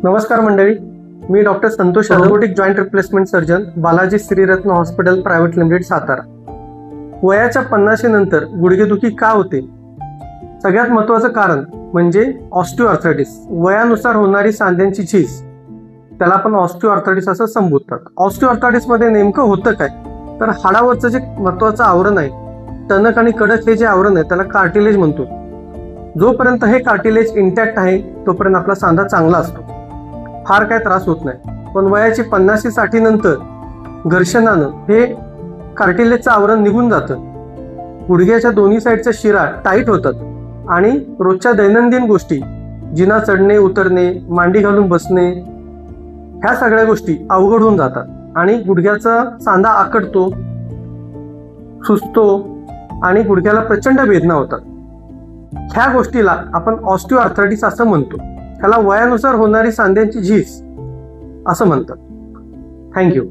नमस्कार मंडळी, मी doctor Santosh robotic joint replacement surgeon, Balaji Shriratna hospital private limited, Satara. वयाच्या 50 नंतर गुडघेदुखी का होते? सगळ्यात महत्त्वाचं कारण म्हणजे ऑस्टिओआर्थरायटिस, वयानुसार होणारी सांध्यांची झीज. त्याला आपण ऑस्टिओआर्थरायटिस असं संबोधतात. ऑस्टिओआर्थरायटिस मध्ये नेमकं होतं काय? तर हाडावरचं जे महत्त्वाचं आवरण आहे, टणक आणि कडक, हे जे आवरण आहे त्याला कार्टिलेज म्हणतो. जोपर्यंत हे कार्टिलेज इंटॅक्ट आहे तोपर्यंत आपला सांधा चांगला असतो, फार काय त्रास होत नाही. पण वयाची 50-60 नंतर घर्षणानं हे कार्टिलेजचं आवरण निघून जातं, गुडघ्याच्या दोन्ही साईडच्या शिरा टाईट होतात आणि रोजच्या दैनंदिन गोष्टी, जिना चढणे उतरणे, मांडी घालून बसणे, ह्या सगळ्या गोष्टी अवघड होऊन जातात आणि गुडघ्याचा सांधा आकडतो, सुजतो आणि गुडघ्याला प्रचंड वेदना होतात. ह्या गोष्टीला आपण ऑस्टिओआर्थरायटिस असं म्हणतो. ह्याला वयानुसार होणारी सांध्यांची झीज असं म्हणतात. थँक्यू.